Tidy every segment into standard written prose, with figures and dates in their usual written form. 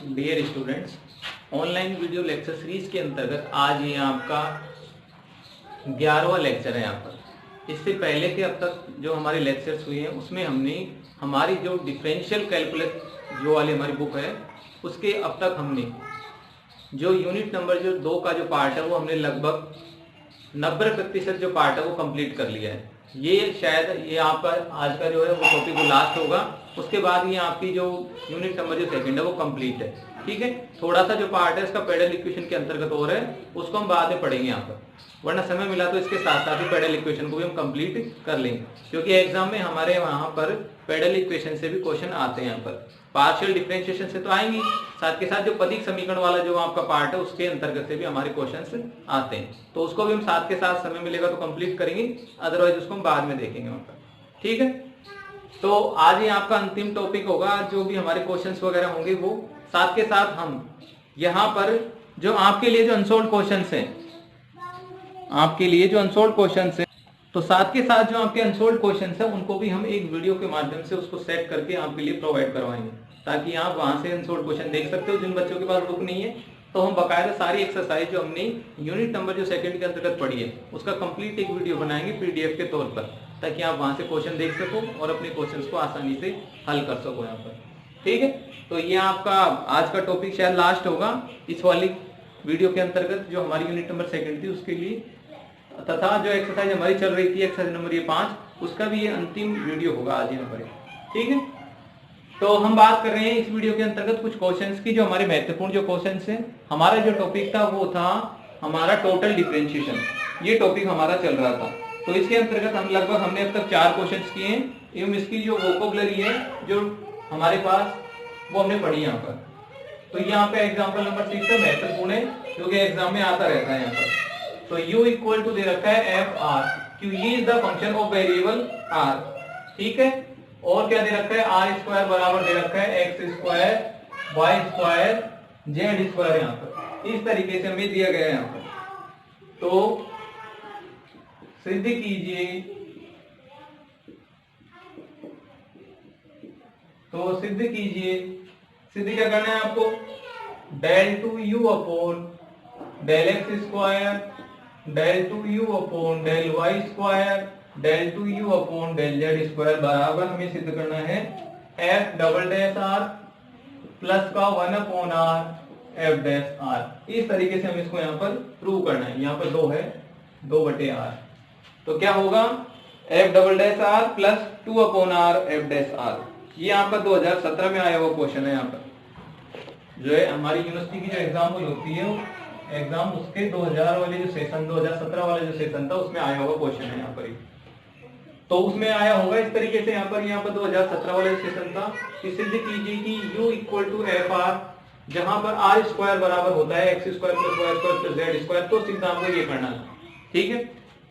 Dear students, online video lecture series के अंतर्गत आज ये आपका 11वां लेक्चर है। यहाँ पर इससे पहले के अब तक जो हमारे लेक्चर्स हुए हैं उसमें हमने हमारी जो डिफरेंशियल कैलकुलस जो वाली हमारी बुक है उसके अब तक हमने जो यूनिट नंबर जो 2 का जो पार्ट है वो हमने लगभग 90% जो पार्ट है वो कंप्लीट कर लिया है। ये शायद ये यहाँ पर आज का जो है वो टॉपिक वो लास्ट होगा। उसके बाद ये आपकी जो यूनिट नंबर जो सेकंड है वो कंप्लीट है। ठीक है, थोड़ा सा जो पार्ट है इसका पेडल इक्वेशन के अंतर्गत हो रहा है, उसको हम बाद में पढ़ेंगे यहाँ पर, वरना समय मिला तो इसके साथ साथ ही पेडल इक्वेशन को भी हम कंप्लीट कर लेंगे, क्योंकि एग्जाम में हमारे वहाँ पर पेडल इक्वेशन से भी क्वेश्चन आते हैं। यहाँ पर पार्शियल डिफरेंशिएशन से तो आएंगे, साथ के साथ जो पदिक समीकरण वाला जो आपका पार्ट है उसके अंतर्गत से भी हमारे क्वेश्चंस आते हैं, तो उसको भी हम साथ के साथ समय मिलेगा तो कंप्लीट करेंगे, अदरवाइज उसको हम बाद में देखेंगे वहाँ पर। ठीक है, तो आज ये आपका अंतिम टॉपिक होगा। जो भी हमारे क्वेश्चंस वगैरह होंगे वो साथ के साथ हम यहाँ पर जो आपके लिए जो अनसोल्ड क्वेश्चंस हैं, आपके लिए जो अनसोल्ड क्वेश्चंस हैं, तो साथ के साथ जो आपके अनसोल्ड क्वेश्चंस हैं उनको भी हम एक वीडियो के माध्यम से उसको सेट करके आपके लिए प्रोवाइड करवाएंगे, ताकि आप वहां से अनसोल्ड क्वेश्चन देख सकते हो। जिन बच्चों के पास बुक नहीं है तो हम बकायदा सारी एक्सरसाइज जो हमने यूनिट नंबर जो सेकंड के अंतर्गत पढ़ी है उसका कंप्लीट एक वीडियो बनाएंगे पीडीएफ के तौर पर, ताकि आप वहां से क्वेश्चन देख सको और अपने क्वेश्चंस को आसानी से हल कर सको यहाँ पर। ठीक है, तो ये आपका आज का टॉपिक शायद लास्ट होगा इस वाली वीडियो के अंतर्गत जो हमारी यूनिट नंबर सेकंड थी उसके लिए, तथा जो एक्सरसाइज हमारी चल रही थी एक्सरसाइज नंबर 5 उसका भी ये अंतिम वीडियो होगा आज यहाँ पर। ठीक है, तो हम बात कर रहे हैं इस वीडियो के अंतर्गत कुछ क्वेश्चंस की, जो हमारे महत्वपूर्ण जो क्वेश्चंस हैं। हमारा जो टॉपिक था वो था हमारा टोटल डिफरेंशिएशन, ये टॉपिक हमारा चल रहा था। तो इसके अंतर्गत हम लगभग हमने अब तक 4 क्वेश्चंस किए हैं, एवं इसकी जो वोकैबुलरी है जो हमारे पास वो हमने पढ़ी यहाँ पर। तो यहाँ पे एग्जाम्पल नंबर 6 है, महत्वपूर्ण है क्योंकि एग्जाम में आता रहता है यहाँ पर। तो u इक्वल टू दे रखा है एफ आर, क्यों ये is the function of variable R. ठीक है, और क्या दे रखा है आर स्क्वायर बराबर दे रखा है x square Y square Z square, यहाँ पर इस तरीके से हमें दिया गया है यहाँ पर। तो सिद्ध कीजिए, तो सिद्ध कीजिए, सिद्ध क्या करना है आपको, del two you upon del x square del two you upon del Y square del two you upon del Z square बराबर हमें सिद्ध करना है F double dash are plus का 1 upon R F dash R. इस तरीके से हम इसको यहाँ पर प्रूव करना है। यहाँ पर 2 है, 2/r, तो क्या होगा F double dash are plus 2 upon R F dash R. ये आपका 2017 में आया हुआ क्वेश्चन है। यहाँ पर जो है हमारी यूनिवर्सिटी की जो एग्जाम हुई होती है एग्जाम उसके 2000 वाले जो सेशन 2017 वाला जो सेशन था उसमें आया हुआ क्वेश्चन है यहाँ पर। तो उसमें आया होगा इस तरीके से, यहाँ पर 2017 वाले सेशन था कि सिद्ध कीजिए कि u equal to F R, जहां पर आर स्क्वायर बराबर होता है x square plus Y square plus Z square. तो सिद्ध आपको ये करना है। ठीक है,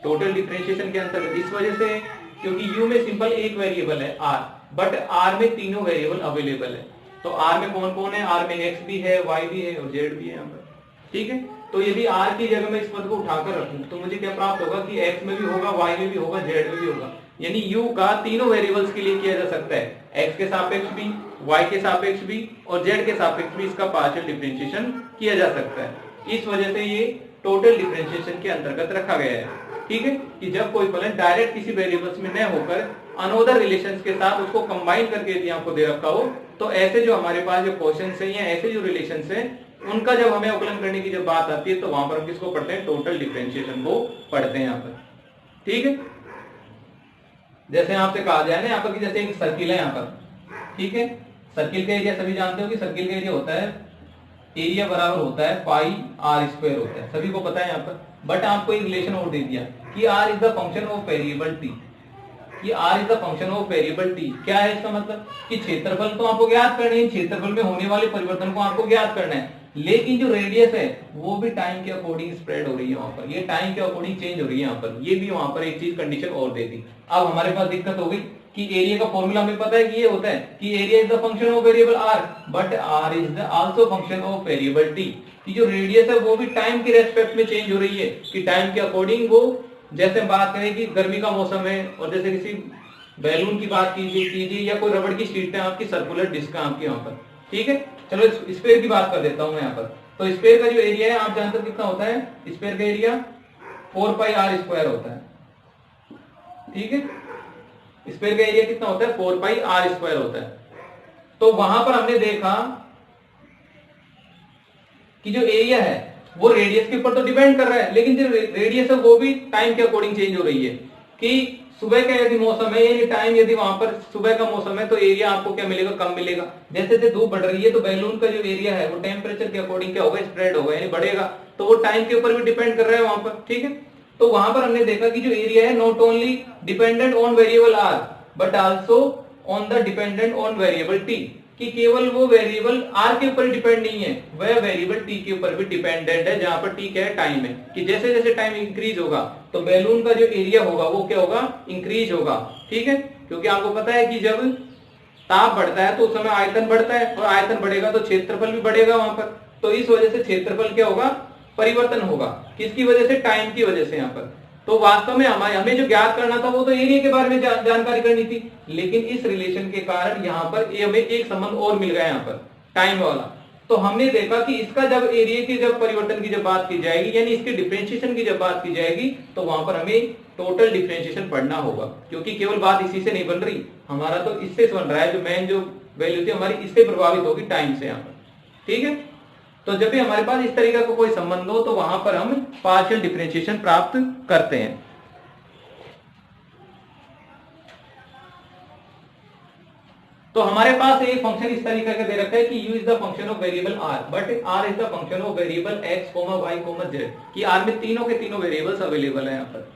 टोटल डिफरेंशिएशन के अंतर्गत इस वजह से क्योंकि u में सिंपल एक वेरिएबल है r, बट r में तीनों वेरिएबल अवेलेबल है। तो r में कौन कौन है, r में x भी है, y भी है और z भी है यहाँ पर। ठीक है, तो यदि r की जगह मैं इस पद को उठाकर रखूं तो मुझे क्या प्राप्त होगा कि x में भी होगा, y में भी होगा, z में भी होगा। यानी u का तीनों वेरिएबल्स के लिए किया जा सकता है, x के सापेक्ष भी, y के सापेक्ष भी और z के सापेक्ष भी इसका पार्शियल डिफरेंशिएशन किया जा सकता है। इस वजह से ये टोटल डिफरेंशिएशन के अंतर्गत रखा गया है। ठीक है, कि जब कोई फलन डायरेक्ट किसी वेरिएबल्स में न होकर अनोदर रिलेशंस के साथ उसको कंबाइन करके यदि आपको दे रखा हो, तो ऐसे जो हमारे पास जो क्वेश्चंस हैं या ऐसे जो रिलेशंस हैं उनका जब हमें अवकलन करने की जब बात आती है तो वहां पर हम किसको पढ़ते हैं, टोटल डिफरेंशिएशन को पढ़ते हैं यहाँ पर। ठीक है, जैसे आपसे कहा जाए ना यहाँ पर कि जैसे एक सर्किल है यहाँ पर। ठीक है, सर्किल का एरिया सभी जानते हो कि सर्किल का एरिया होता है, एरिया बराबर होता है पाई आर स्क्वायर होता है, सभी को पता है यहाँ पर। बट आपको एक रिलेशन और दे दिया कि R is the function of variable T, कि R is the function of variable T. क्या है इसका मतलब कि क्षेत्रफल तो आपको ज्ञात करना है, क्षेत्रफल में होने वाले परिवर्तन को आपको ज्ञात करना है, लेकिन जो रेडियस है वो भी टाइम के अकॉर्डिंग स्प्रेड हो रही है वहां पर, ये टाइम के अकॉर्डिंग चेंज हो रही है यहाँ पर। ये भी वहां पर एक चीज कंडीशन और दे दी। अब हमारे पास दिक्कत हो गई कि एरिया का फॉर्मूला हमें पता है कि ये होता है कि area is the function of variable R, but R is the also function of variable T, कि जो रेडियस है वो भी टाइम के रेस्पेक्ट में चेंज हो रही है, कि टाइम के अकॉर्डिंग वो, जैसे हम बात करें कि गर्मी का मौसम है और जैसे किसी बैलून की बात कीजिए या कोई रबड़ की शीट है आपकी सर्कुलर डिस्क है आपकी वहां पर, ठीक है, चलो स्फीयर की बात कर देता हूं मैं यहाँ पर। तो स्फीयर का जो एरिया है आप जानते हो कितना होता है, स्फीयर का एरिया 4 पाई आर स्क्वायर होता है। ठीक है, स्फीयर का एरिया कितना होता है, 4 पाई आर स्क्वायर होता है। तो वहां पर हमने देखा कि जो एरिया है वो रेडियस के ऊपर तो डिपेंड कर रहा है, लेकिन जो रेडियस है वो भी टाइम के अकॉर्डिंग चेंज हो रही है। कि सुबह का यदि मौसम है यानी टाइम यदि वहां पर सुबह का मौसम है तो एरिया आपको क्या मिलेगा, कम मिलेगा। जैसे जैसे धूप बढ़ रही है तो बैलून का जो एरिया है वो टेम्परेचर के अकॉर्डिंग क्या होगा, स्प्रेड होगा यानी बढ़ेगा। तो वो टाइम के ऊपर भी डिपेंड कर रहा है वहां पर। ठीक है, तो वहां पर हमने देखा कि जो एरिया है not only dependent on variable R but also on the dependent on variable T, कि केवल वो वेरिएबल आर के ऊपर डिपेंड नहीं है, वह वेरिएबल टी के ऊपर भी डिपेंडेंट है, जहां पर टी क्या है, टाइम है। कि जैसे जैसे टाइम इंक्रीज होगा तो बैलून का जो एरिया होगा वो क्या होगा, इंक्रीज होगा। ठीक है, क्योंकि आपको पता है कि जब ताप बढ़ता है तो उस समय आयतन बढ़ता है, और आयतन बढ़ेगा तो क्षेत्रफल भी बढ़ेगा वहां पर। तो इस वजह से क्षेत्रफल क्या होगा, परिवर्तन होगा। किसकी वजह से, टाइम की वजह से यहाँ पर। तो वास्तव में हमें जो ज्ञात करना था वो तो एरिया के बारे में जानकारी करनी थी, लेकिन इस रिलेशन के कारण यहाँ पर हमें एक संबंध और मिल गया यहाँ पर, टाइम वाला। तो हमने देखा कि इसका जब एरिया की जब परिवर्तन की जब बात की जाएगी यानी इसके डिफरेंशिएशन की जब बात की जाएगी तो वहां पर हमें टोटल डिफरेंशिएशन पढ़ना होगा, क्योंकि केवल बात इसी से नहीं बन रही, हमारा तो इससे बन रहा है। जो मेन जो वैल्यू थी हमारी इससे प्रभावित होगी, टाइम से यहाँ पर। ठीक है, तो जब भी हमारे पास इस तरीके का कोई संबंध हो तो वहां पर हम पार्शियल डिफरेंशिएशन प्राप्त करते हैं। तो हमारे पास एक फंक्शन इस तरीके का दे रखा है कि u is the function of variable r but r is the function of variable x, y, z, कि r में तीनों के तीनों वेरिएबल्स अवेलेबल है यहाँ पर।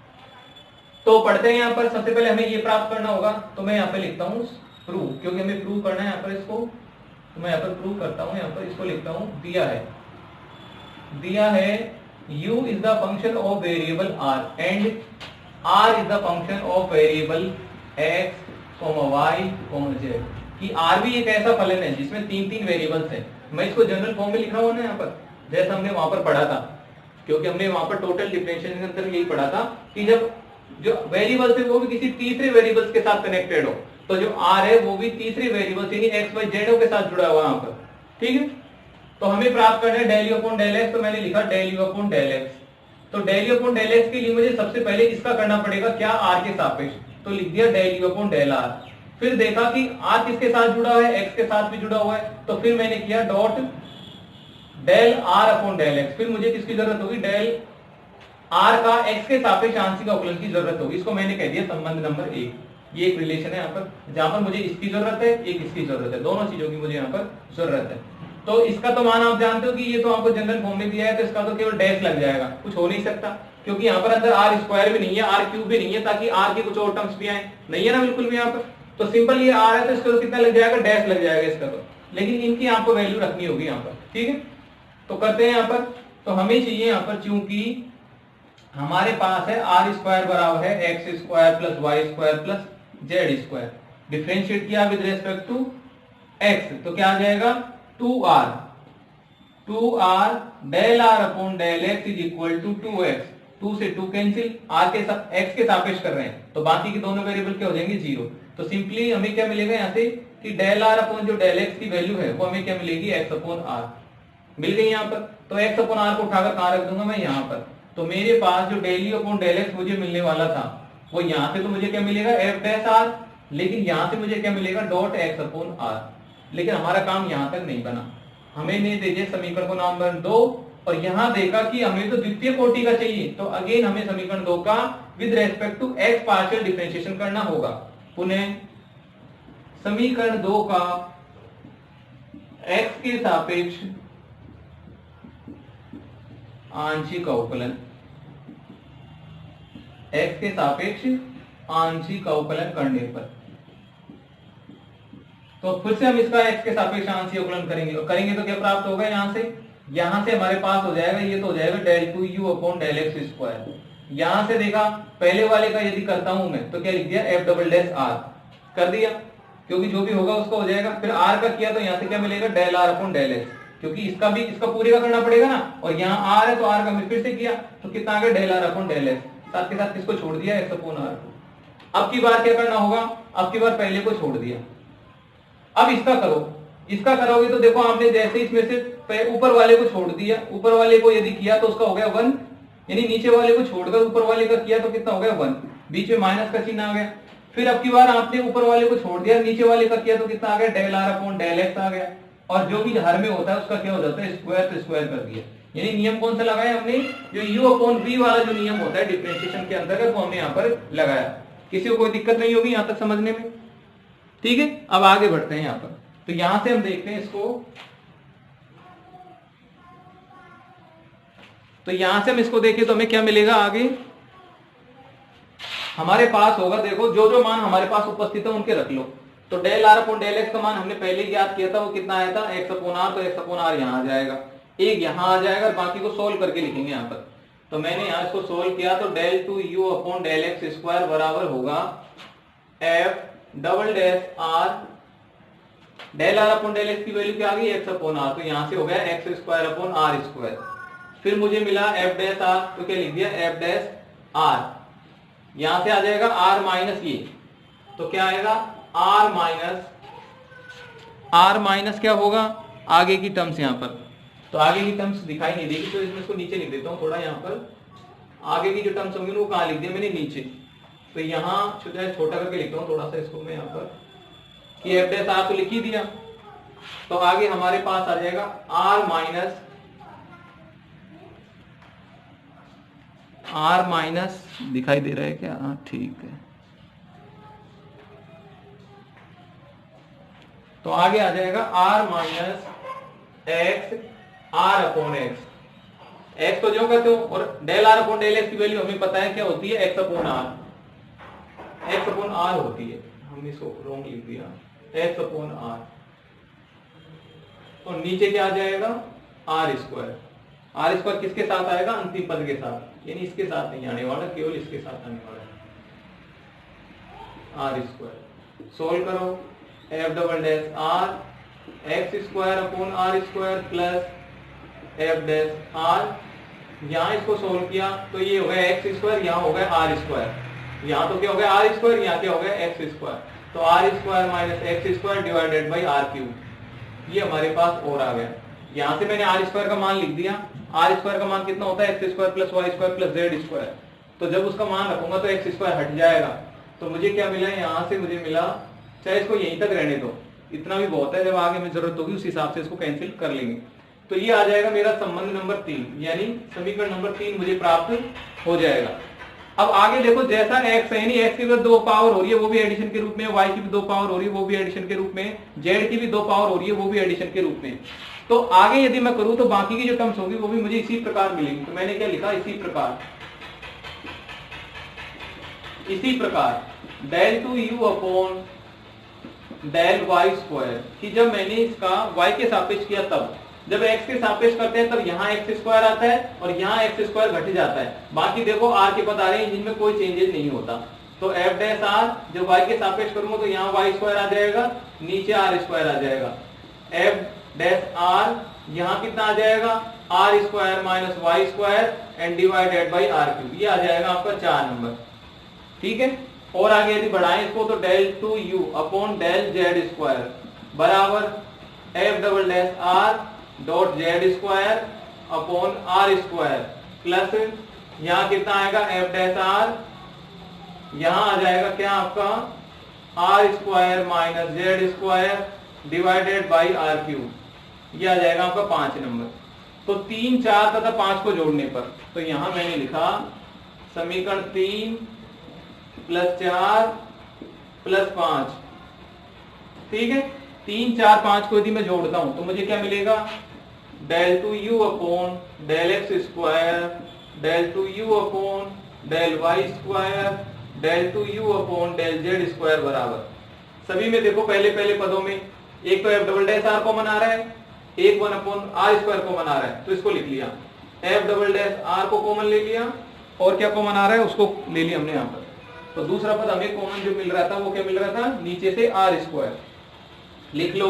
तो पढ़ते हैं यहाँ पर। सबसे पहले हमें ये प्राप्त करना होगा, तो मैं यहाँ पे लिखता हूँ प्रूव, क्योंकि हमें प्रूव करना है यहाँ पर इसको। तो मैं यहाँ पर प्रूव करता हूँ, यहाँ पर इसको लिखता हूँ। दिया है u is the function of variable r and r is the function of variable x, y, z, कि r भी एक ऐसा फलन है जिसमें तीन तीन वेरिएबल्स हैं। मैं इसको जनरल फॉर्म में लिख रहा हूँ ना यहाँ पर, जैसा हमने वहां पर पढ़ा था, क्योंकि हमने वहां पर टोटल डिफरेंशिएशन के अंदर यही पढ़ा था कि जब जो वेरिएबल्स है वो भी किसी तीसरे वेरिएबल्स के साथ कनेक्टेड हो, तो जो r है वो भी तीसरे वेरिएबल्स यानी x, y, z के साथ जुड़ा हुआ है यहाँ पर। ठीक है, तो हमें प्राप्त करना है del U upon del X, तो मैंने लिखा del U upon del X. तो del U upon del X के लिए मुझे सबसे पहले इसका करना पड़ेगा क्या, r के सापेक्ष, तो लिख दिया del U upon del r। फिर देखा कि r किसके साथ जुड़ा हुआ है, x के साथ भी जुड़ा हुआ है, तो फिर मैंने किया dot del r upon del x। फिर मुझे किसकी जरूरत होगी, डेल r का x के सापेक्ष आंशिक अवकलन की जरूरत होगी। इसको मैंने कह दिया संबंध नंबर 1। ये एक रिलेशन है यहाँ पर, जहां पर मुझे इसकी जरूरत है, एक इसकी जरूरत है, दोनों चीजों की मुझे यहाँ पर जरूरत है। तो इसका तो मान आप जानते हो कि ये तो आपको जनरल फॉर्म में दिया है, तो इसका तो केवल डैश लग जाएगा, कुछ हो नहीं सकता, क्योंकि यहाँ पर अंदर आर स्क्वायर भी नहीं है, आर क्यूब भी नहीं है, ताकि आर की कुछ और टर्म्स भी आए, नहीं है ना बिल्कुल भी यहाँ पर। तो सिंपल ये आर है तो इसका तो कितना लग जाएगा, डैश लग जाएगा इसका तो, लेकिन इनकी आपको वैल्यू रखनी होगी यहाँ पर। ठीक है, तो करते हैं यहाँ पर। तो हमें चाहिए यहाँ पर, चूंकि हमारे पास है आर स्क्वायर बराबर है x square plus Y square plus Z square, differentiate किया विद रेस्पेक्ट टू एक्स, तो क्या आ जाएगा 2r del r upon del x is equal to 2x, 2 से 2 कैंसिल, r के साथ x के सापेक्ष कर रहे हैं तो बाकी के दोनों वेरिएबल क्या हो जाएंगे, 0। तो सिंपली हमें क्या मिलेगा यहाँ से कि डेल r अपॉन जो डेल x की वैल्यू है वो हमें क्या मिलेगी, x अपॉन r मिल गई यहाँ पर। तो x अपॉन r को उठाकर कहाँ रख दूंगा मैं, यहाँ पर। तो मेरे पास जो del u upon del x मुझे मिलने वाला था वो यहाँ से तो मुझे क्या मिलेगा f डैश r, लेकिन यहाँ से मुझे क्या मिलेगा डॉट x अपॉन r। लेकिन हमारा काम यहाँ तक नहीं बना, हमें नहीं दीजिए समीकरण को नंबर 2, और यहां देखा कि हमें तो द्वितीय कोटि का चाहिए, तो अगेन हमें समीकरण 2 का with respect to x partial differentiation करना होगा। पुनः समीकरण 2 का x के सापेक्ष आंशिक अवकलन, x के सापेक्ष आंशिक अवकलन करने पर, तो फिर से हम इसका x के सापेक्ष आंशिक अवकलन करेंगे, और करेंगे तो क्या प्राप्त होगा, यहां से हमारे पास हो जाएगा, ये तो हो जाएगा del 2u upon del x square. यहां से देखा पहले वाले का यदि करता हूं मैं तो क्या लिख दिया, f डबल डैश r कर दिया, क्योंकि जो भी होगा उसका हो जाएगा। फिर r का किया तो यहां से क्या मिलेगा, del r upon del x, क्योंकि इसका भी इसका पूरे का करना पड़ेगा ना, और यहाँ r है तो r का मैं फिर से किया तो कितना आ गया, del r upon del x, साथ के साथ किसको छोड़ दिया, x अपॉन r को। अब की बार क्या करना होगा, अब की बार पहले को छोड़ दिया, अब इसका करो इसका करोगे तो देखो आपने जैसे इसमें से ऊपर वाले को छोड़ दिया, ऊपर वाले को यदि किया तो उसका हो गया 1, यानी नीचे वाले को छोड़कर ऊपर वाले का किया तो कितना हो गया 1, बीच में माइनस का चिन्ह आ गया। फिर अब की बार आपने ऊपर वाले को छोड़ दिया, नीचे वाले का किया तो कितना आ गया del are upon del X आ गया। और जो भी हर में होता है उसका क्या हो जाता है स्क्वायर, तो स्क्वायर कर दिया। यानी नियम कौन सा लगाया हमने, जो u अपॉन v वाला जो नियम होता है डिफरेंशिएशन के अंतर्गत, वो हमने यहाँ पर लगाया। किसी को कोई दिक्कत नहीं होगी यहाँ तक समझने में? ठीक है, अब आगे बढ़ते हैं यहाँ पर। तो यहां से हम देखते हैं इसको, तो यहां से हम इसको देखें तो हमें क्या मिलेगा आगे, हमारे पास होगा, देखो जो जो मान हमारे पास उपस्थित है उनके रख लो। तो del are upon del x का मान हमने पहले ही याद किया था, वो कितना आया था एक्स अपॉन आर, तो एक्स अपॉन आर यहाँ आ जाएगा, एक यहाँ आ जाएगा, और बाकी को सोल्व करके लिखेंगे यहाँ पर। तो मैंने यहाँ इसको सोल्व किया, तो del two you upon del x square बराबर होगा F double dash r, del are upon del x की वैल्यू क्या आ गई एक्स अपॉन आर, तो यहां से हो गया x square upon are square. फिर मुझे मिला एफ डैश आर, तो क्या लिख दिया एफ डैश आर, यहां से आ जाएगा आर माइनस ये, तो क्या आएगा आर माइनस क्या होगा आगे की टर्म्स यहाँ पर, तो आगे की टर्म्स दिखाई नहीं देगी, तो इसमें इसको नीचे लिख देता हूँ थोड़ा, यहाँ पर आगे की जो टर्म्स होंगी वो कहाँ लिख दिया मैंने नीचे, तो यहाँ छोटा करके लिखता हूँ थोड़ा सा इसको मैं यहाँ पर, कि एफ डैश आर तो लिख ही दिया, तो आगे हमारे पास आ जाएगा आर माइनस दिखाई दे रहा है क्या, हाँ ठीक है, तो आगे आ जाएगा r minus x r upon x, x तो जो कहते हो, और del are upon del x की वैल्यू हमें पता है क्या होती है एक्स अपॉन आर होती है, हमने इसको रॉन्ग लिख दिया एक्स अपॉन आर, और नीचे क्या आ जाएगा आर स्क्वायर किसके साथ आएगा अंतिम पद के साथ, यानी इसके साथ नहीं आने वाला, केवल इसके साथ आने वाला है आर स्क्वायर। सोल्व करो, f double dash r x square upon are square plus f dash r, यहाँ इसको सोल्व किया तो ये हो गया एक्स स्क्वायर, यहाँ हो गया आर स्क्वायर, यहाँ तो क्या हो गया आर स्क्वायर, यहाँ क्या हो गया एक्स स्क्वायर, तो r square minus x square divided by r cube, ये हमारे पास और आ गया। यहाँ से मैंने आर स्क्वायर का मान लिख दिया, आर स्क्वायर का मान कितना होता है x square plus Y square plus Z square, तो जब उसका मान रखूंगा तो एक्स स्क्वायर हट जाएगा, तो मुझे क्या मिला यहाँ से मुझे मिला, चाहे इसको यहीं तक रहने दो, इतना भी बहुत है, जब आगे में जरूरत होगी उस हिसाब से इसको कैंसिल कर लेंगे, तो ये आ जाएगा मेरा संबंध नंबर 3, यानी समीकरण नंबर 3 मुझे प्राप्त हो जाएगा। अब आगे देखो, जैसा x है, यानी x की भी 2 पावर हो रही है वो भी एडिशन के रूप में, y की भी 2 पावर हो रही है वो भी एडिशन के रूप में, z की भी 2 पावर हो रही है वो भी एडिशन के रूप में, तो आगे यदि मैं करूं तो बाकी की जो टर्म्स होंगी वो भी मुझे इसी प्रकार मिलेंगी, तो मैंने क्या लिखा इसी प्रकार del two you upon del Y square, कि जब मैंने इसका y के सापेक्ष किया तब, जब x के सापेक्ष करते हैं तब यहाँ एक्स स्क्वायर आता है और यहाँ एक्स स्क्वायर घट जाता है, बाकी देखो r के पद आ रहे हैं जिनमें कोई चेंजेस नहीं होता, तो एफ डैश आर जब y के सापेक्ष करूंगा तो यहाँ वाई स्क्वायर आ जाएगा, नीचे आर स्क्वायर आ जाएगा, एफ डैश आर यहाँ कितना आ जाएगा r square minus y square and divided by r cube, ये आ जाएगा आपका 4 नंबर, ठीक है। और आगे यदि बढ़ाएं इसको तो del two you upon del Z square बराबर F double dash R dot Z square upon are square plus यहाँ कितना आएगा एफ डैश आर, यहाँ आ जाएगा क्या आपका r square minus z square divided by r cube, ये आ जाएगा आपका 5 नंबर। तो 3, 4 तथा 5 को जोड़ने पर, तो यहां मैंने लिखा समीकरण 3 प्लस 4 प्लस 5, ठीक है। 3, 4, 5 को यदि मैं जोड़ता हूं तो मुझे क्या मिलेगा, del two you upon del x square, del two you upon del Y square, del two you upon del Z square बराबर, सभी में देखो पहले पदों में एक तो F double dash are common आ रहा है, एक 1 अपॉन आर स्क्वायर कॉमन आ रहा है, तो इसको लिख लिया, एफ डबल डैश आर को कॉमन ले लिया और क्या कॉमन आ रहा है उसको ले लिया हमने यहाँ पर, तो दूसरा पद हमें कॉमन जो मिल रहा था वो क्या मिल रहा था, नीचे से आर स्क्वायर लिख लो,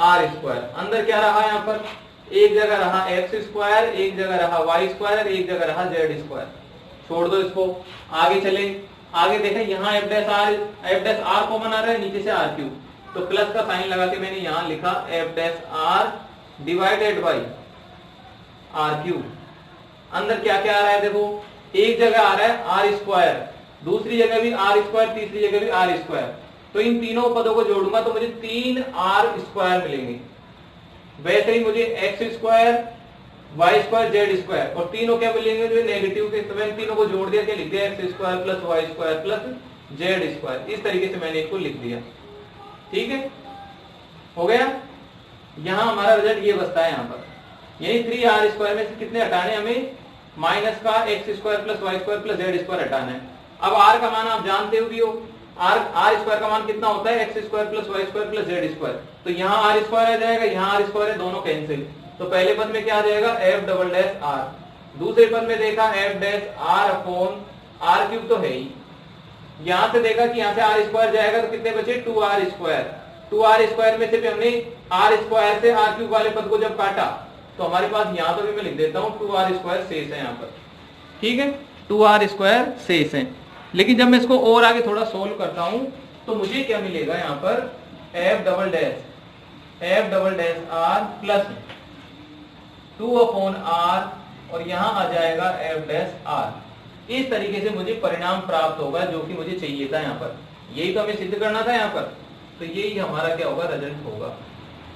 आर स्क्वायर अंदर क्या रहा यहाँ पर, एक जगह रहा एक्स स्क्वायर, एक जगह रहा वाई स्क्वायर, एक जगह रहा जेड स्क्वायर, छोड़ दो इसको, आगे चले, आगे देखें यहाँ एफ डैश आर कॉमन आ रहा है, नीचे से आर क्यूब, तो प्लस का साइन लगा के मैंने यहां लिखा f dash r divided by r cube. अंदर क्या क्या आ रहा है देखो, एक जगह आ रहा है आर स्क्वायर, दूसरी जगह भी आर स्क्वायर, तीसरी जगह भी आर स्क्वायर। तो इन तीनों पदों को जोड़ूंगा तो मुझे 3 आर स्क्वायर मिलेंगे। वैसे ही मुझे x square, Y square, Z square, और तीनों क्या मिलेंगे जो नेगेटिव के। तो मैंने तीनों को जोड़ दिया, क्या लिख दिया, x square plus Y square plus Z square. इस तरीके से मैंने इसको लिख दिया। ठीक है, हो गया। यहां हमारा रिजल्ट ये बचता है। यहां पर यही 3 स्क्वायर में से कितने हटाने, हमें माइनस का x square plus Y square plus Z square हटाना है। अब आर का मान आप जानते हो भी हो, आर स्क्वायर का मान कितना होता है, x square plus Y square plus Z square. तो यहाँ आर स्क्वायर आ जाएगा, यहाँ आर स्क्वायर है, दोनों कैंसिल। तो पहले पद में क्या आ जाएगा, एफ डबल डैश आर। दूसरे पद में देखा f dash r upon r cube तो है ही। यहां से देखा कि यहाँ से आर स्क्वायर जाएगा तो कितने बचे, 2r स्क्वायर। 2r स्क्वायर में से भी हमने आर स्क्वायर से आर क्यूब वाले पद को जब काटा तो हमारे पास यहाँ तो भी मैं लिख देता हूँ 2r स्क्वायर शेष है यहाँ पर। ठीक है, 2r स्क्वायर शेष है। लेकिन जब मैं इसको और आगे थोड़ा सोल्व करता हूं तो मुझे क्या मिलेगा, यहाँ पर f double dash are plus 2 upon r, और यहां आ जाएगा एफ डैश आर। इस तरीके से मुझे परिणाम प्राप्त होगा जो कि मुझे चाहिए था। यहाँ पर यही तो हमें सिद्ध करना था यहाँ पर, तो यही हमारा क्या होगा, रिजल्ट होगा।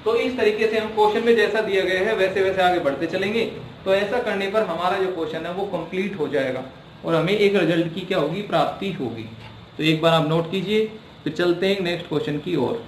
तो इस तरीके से हम क्वेश्चन में जैसा दिया गया है वैसे वैसे आगे बढ़ते चलेंगे। तो ऐसा करने पर हमारा जो क्वेश्चन है वो कंप्लीट हो जाएगा और हमें एक रिजल्ट की क्या होगी, प्राप्ति होगी। तो एक बार आप नोट कीजिए, फिर चलते हैं नेक्स्ट क्वेश्चन की ओर।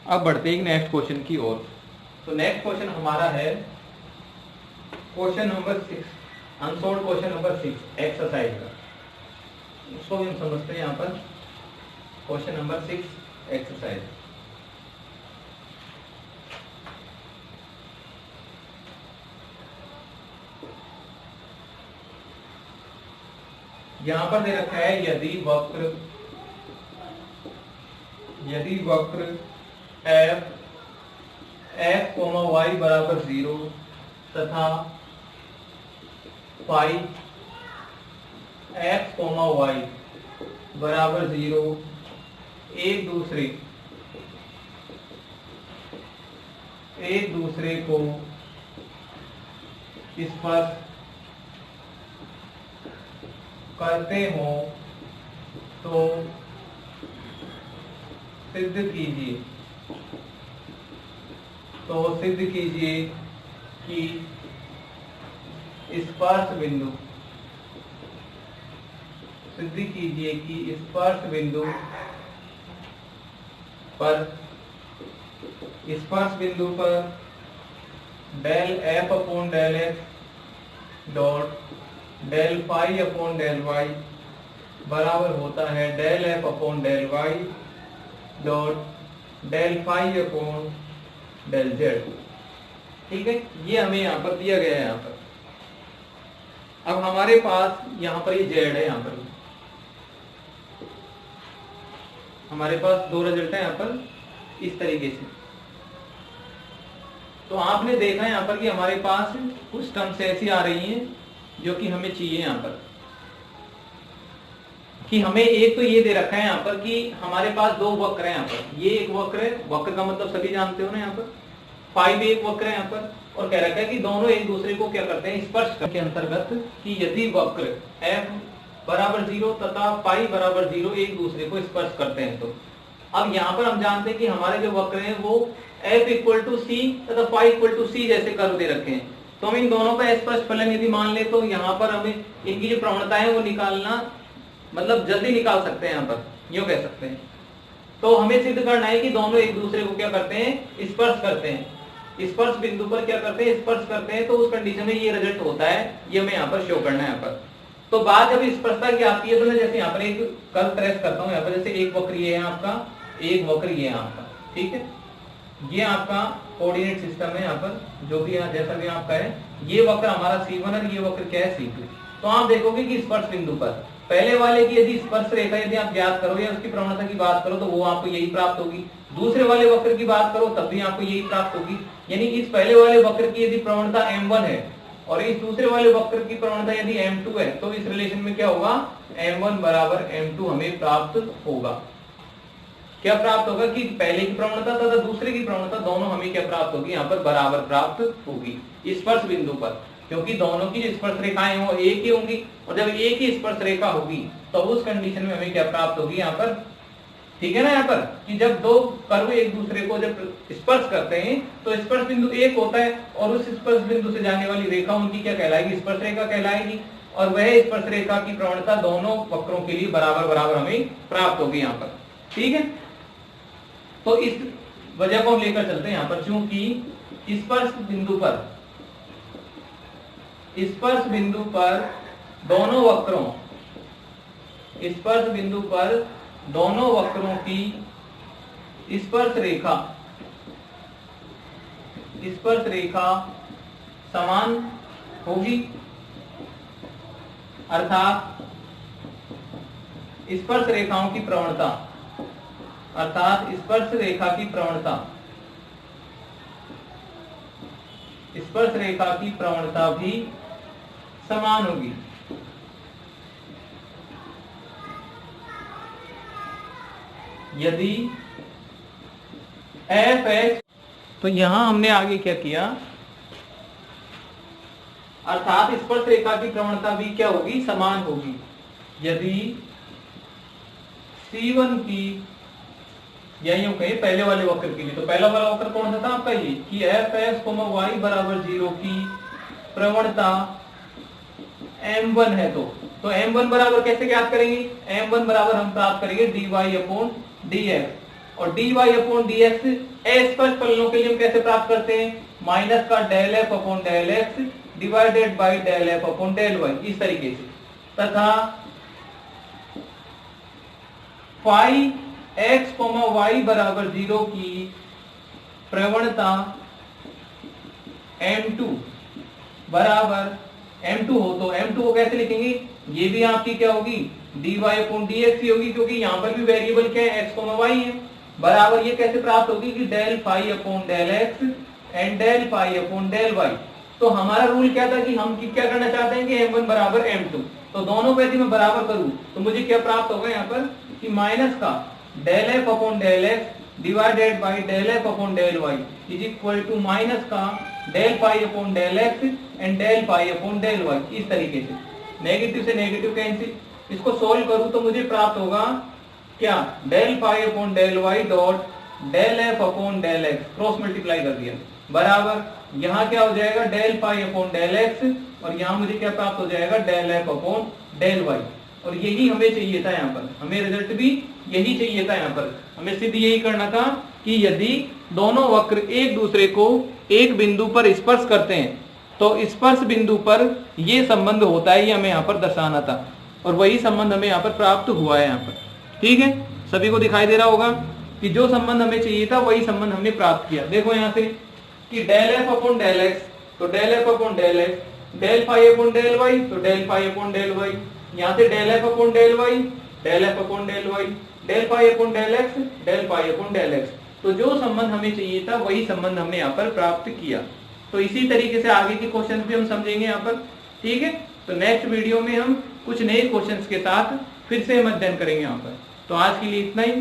अब बढ़ते हैं नेक्स्ट क्वेश्चन की ओर। तो नेक्स्ट क्वेश्चन हमारा है question number 6, unsolved question number 6 exercise का। उसको भी हम समझते हैं यहाँ पर। Question number 6 exercise. यहां पर दे रखा है यदि वक्र f y बराबर 0 तथा फाई x y बराबर 0 एक दूसरे को स्पर्श करते हो तो सिद्ध कीजिए कि स्पर्श बिंदु पर del f upon del x dot del phi upon del y बराबर होता है del f upon del y dot del phi upon del z. ठीक है, ये हमें यहाँ पर दिया गया है। यहाँ पर अब हमारे पास यहाँ पर ये जेड है, यहाँ पर हमारे पास दो रिजल्ट है यहाँ पर इस तरीके से। तो आपने देखा यहाँ पर कि हमारे पास कुछ टर्म्स ऐसी आ रही हैं जो कि हमें चाहिए यहाँ पर, कि हमें एक तो ये दे रखा है यहाँ पर कि हमारे पास दो वक्र है। यहाँ पर ये एक वक्र है, वक्र का मतलब सभी जानते हो ना। यहाँ पर फाई भी एक वक्र है यहाँ पर, और कह रखा है कि दोनों एक दूसरे को क्या करते हैं, स्पर्श के अंतर्गत, कि यदि वक्र f बराबर 0 तथा फाई बराबर 0 एक दूसरे को स्पर्श करते हैं। तो अब यहाँ पर हम जानते हैं कि हमारे जो वक्र हैं वो f इक्वल टू सी तथा फाई इक्वल टू सी जैसे कर्व दे रखे हैं। तो हम इन दोनों का स्पष्ट फलन यदि मान ले तो यहाँ पर हमें इनकी जो प्रवणता है वो निकालना मतलब जल्दी निकाल सकते हैं, यहाँ पर यूं कह सकते हैं। तो हमें सिद्ध करना है कि दोनों एक दूसरे को क्या करते हैं, स्पर्श करते हैं। स्पर्श बिंदु पर क्या करते हैं, स्पर्श करते हैं। तो उस कंडीशन में ये रिजल्ट होता है, ये हमें यहाँ पर शो करना है। यहाँ पर तो बात जब स्पर्शता की आती है तो मैं जैसे यहाँ पर एक कर्व ट्रेस करता हूँ, यहाँ पर जैसे एक वक्र ये है आपका, एक वक्र ये है आपका, ठीक है। ये आपका कोऑर्डिनेट सिस्टम है, यहाँ पर जो भी यहाँ जैसा भी आपका है, ये वक्र हमारा C1 और ये वक्र क्या है C2। तो आप देखोगे कि स्पर्श बिंदु पर पहले वाले की यदि स्पर्श रेखा यदि आप ज्ञात करो या उसकी प्रवणता की बात करो तो वो आपको यही प्राप्त होगी। दूसरे वाले वक्र की बात करो तब भी आपको यही प्राप्त होगी। यानी इस पहले वाले वक्र की यदि प्रवणता m1 है और इस दूसरे वाले वक्र की प्रवणता यदि m2 है तो इस रिलेशन में क्या होगा, m1 बराबर m2 हमें प्राप्त होगा। क्या प्राप्त होगा कि पहले की प्रवणता तथा दूसरे की प्रवणता दोनों हमें क्या प्राप्त होगी, यहाँ पर बराबर प्राप्त होगी स्पर्श बिंदु पर, क्योंकि दोनों की जो स्पर्श रेखाएं हो एक ही होंगी। और जब एक ही स्पर्श रेखा होगी तो उस कंडीशन में हमें क्या प्राप्त होगी यहाँ पर, ठीक है ना। यहाँ पर कि जब दो कर्व एक दूसरे को जब स्पर्श करते हैं तो स्पर्श बिंदु एक होता है और उस स्पर्श बिंदु से जाने वाली रेखा उनकी क्या कहलाएगी, स्पर्श रेखा कहलाएगी। और वह स्पर्श रेखा की प्रवणता दोनों वक्रों के लिए बराबर बराबर हमें प्राप्त होगी यहाँ पर, ठीक है। तो इस वजह को हम लेकर चलते हैं यहाँ पर, चूंकि स्पर्श बिंदु पर दोनों वक्रों की स्पर्श रेखा समान होगी, अर्थात स्पर्श रेखाओं की प्रवणता स्पर्श रेखा की प्रवणता भी समान होगी। यदि f(x), तो यहां हमने आगे क्या किया, अर्थात स्पर्श रेखा की प्रवणता भी क्या होगी, समान होगी। यदि C1 की, या यूं कहे पहले वाले वक्र के लिए, तो पहला वाला वक्र कौन सा था आपका, ये कि f(x, y बराबर 0 की प्रवणता m1 है। तो m1 बराबर कैसे ज्ञात करेंगे, m1 बराबर हम प्राप्त करेंगे dy/dx। और dy/dx स्पर्श फलनों के लिए हम कैसे प्राप्त करते हैं, माइनस का ∂f/∂x डिवाइडेड बाई ∂f/∂y, इस तरीके से। तथा फाई x, y बराबर 0 की प्रवणता m2 बराबर m2 हो तो m2 को कैसे लिखेंगे, ये भी आपकी क्या होगी, dy/dx ही होगी, क्योंकि यहाँ पर भी वेरिएबल क्या है, x, y है। बराबर ये कैसे प्राप्त होगी कि ∂φ/∂x एंड ∂φ/∂y। तो हमारा रूल क्या था कि हम क्या करना चाहते हैं कि m1 बराबर m2। तो दोनों को यदि मैं बराबर करूं तो मुझे क्या प्राप्त होगा यहाँ पर कि माइनस का ∂f/∂x divided by ∂f/∂y is equal to minus का ∂φ/∂x एंड ∂φ/∂y, इस तरीके से। नेगेटिव से नेगेटिव कैंसिल, इसको सोल्व करूं तो मुझे प्राप्त होगा क्या, ∂φ/∂y dot ∂f/∂x, cross multiply कर दिया, बराबर यहाँ क्या हो जाएगा ∂φ/∂x और यहाँ मुझे क्या प्राप्त हो जाएगा ∂f/∂y। और यही हमें चाहिए था, यहाँ पर हमें रिजल्ट भी यही चाहिए था। यहाँ पर हमें सिद्ध यही करना था कि यदि दोनों वक्र एक दूसरे को एक बिंदु पर स्पर्श करते हैं तो स्पर्श बिंदु पर ये संबंध होता है, ये हमें यहाँ पर दर्शाना था। और वही संबंध हमें यहाँ पर प्राप्त हुआ है यहाँ पर, ठीक है। सभी को दिखाई दे रहा होगा कि जो संबंध हमें चाहिए था वही संबंध हमने प्राप्त किया। देखो यहाँ से कि ∂f/∂x तो ∂f/∂x, ∂φ/∂y तो ∂φ/∂y, यहाँ से ∂f/∂y, ∂f/∂y, ∂φ/∂x, ∂φ/∂x। तो जो संबंध हमें चाहिए था वही संबंध हमने यहाँ पर प्राप्त किया। तो इसी तरीके से आगे के क्वेश्चन भी हम समझेंगे यहाँ पर, ठीक है। तो नेक्स्ट वीडियो में हम कुछ नए क्वेश्चंस के साथ फिर से हम अध्ययन करेंगे यहाँ पर। तो आज के लिए इतना ही।